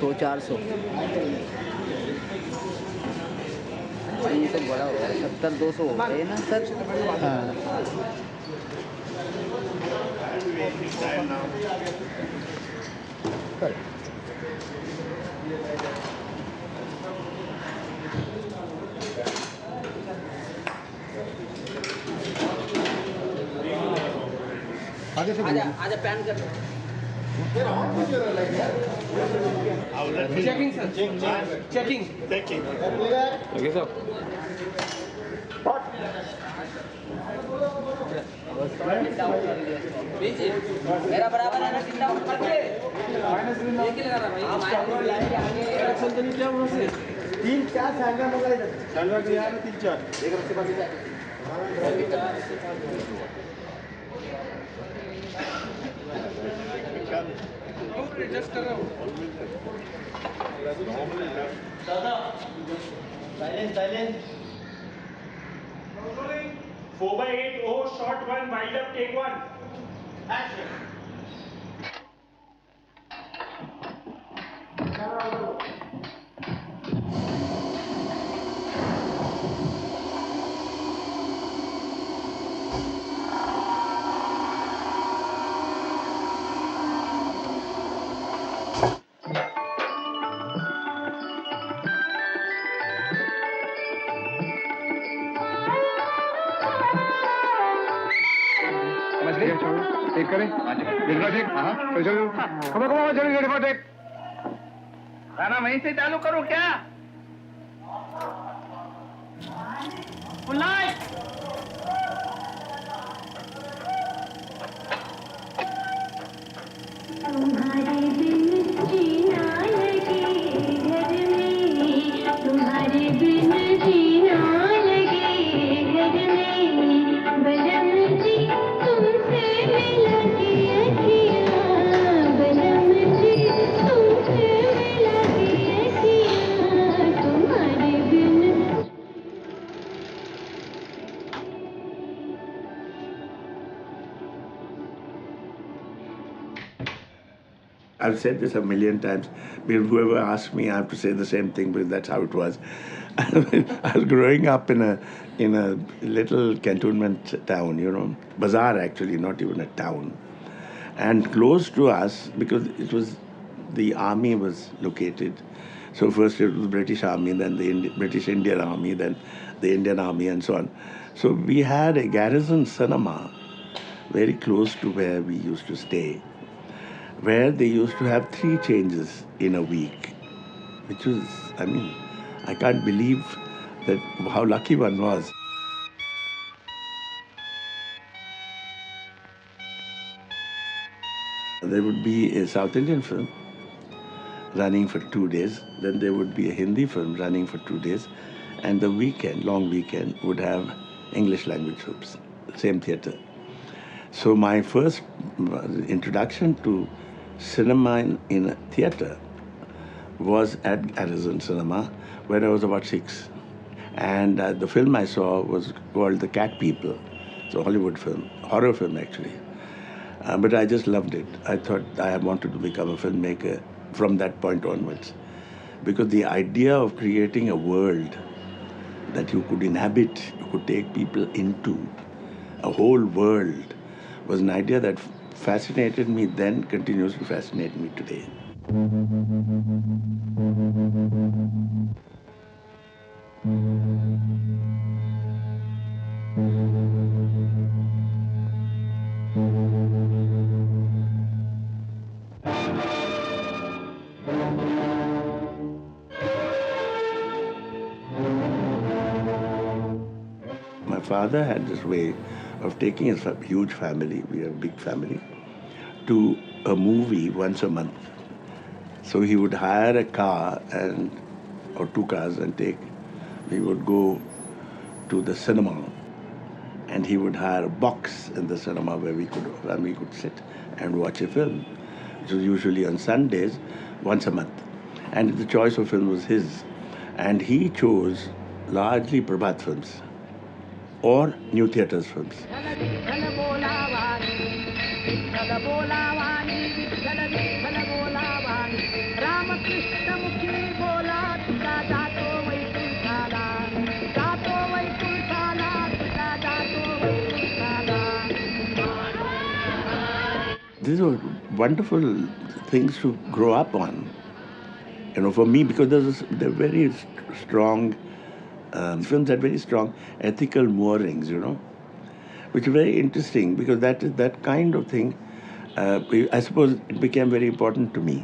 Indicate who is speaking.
Speaker 1: 100-400 ये तो बड़ा हो गया 70-200 हो गए ना सर। हाँ आगे से आजा पैन कर checking sir checking okay sir मेरा बराबर है ना टिंडा करके एक ही लगा रहा भाई एक्शन तो नहीं किया उनसे 3-4 सैंडल मंगाए थे सैंडल के यार 3-4 एक रस्ते बाकी जाए एडजस्ट कर रहा हूं दादा silence
Speaker 2: 4/8 oh shot 1 wind up take 1 action
Speaker 3: ठीक करें ठीक हाँ चलो खबर चलो ठीक गाना वहीं से चालू करूं क्या
Speaker 4: तुम्हारे बिन जीना लगे घर में तुम्हारे बिन जीना लगे घर में बलम जी तुमसे मिला के अखियाँ बलम जी तुमसे मिला के अखियाँ तुम्हारे बिन
Speaker 5: I've said this a million times, but whoever asks me, I have to say the same thing because that's how it was. I was growing up in a little cantonment town, you know, bazaar actually, not even a town, and close to us because it was the army was located. So first it was British Army, then the British Indian Army, then the Indian Army, and so on. So we had a garrison cinema very close to where we used to stay, where they used to have 3 changes in a week, which was, I mean, I can't believe that how lucky one was. There would be a South Indian film running for 2 days, then there would be a Hindi film running for 2 days, and the weekend, long weekend, would have English language films, same theatre. So my first introduction to cinema in a theatre was at Garrison Cinema when I was about 6. And the film I saw was called The Cat People. It's a Hollywood film, horror film actually. But I just loved it. I thought I wanted to become a filmmaker from that point onwards. Because the idea of creating a world that you could inhabit, you could take people into, a whole world, was an idea that fascinated me then, continues to fascinate me today. My father had this way of taking his huge family, we have a big family, to a movie once a month. So he would hire a car or 2 cars and we would go to the cinema, and he would hire a box in the cinema where we could sit and watch a film, which was usually on Sundays, once a month. And the choice of film was his. And he chose largely Prabhat films or New Theatres films.
Speaker 6: इष्टमुखी बोला तुझा जातो वैकुंठाला जातो वैकुंठाला तुझा जातो वैकुंठाला.
Speaker 5: These were wonderful things to grow up on. You know, for me, because they're very strong, films had very strong ethical moorings, you know, which are very interesting because that kind of thing, I suppose it became very important to me.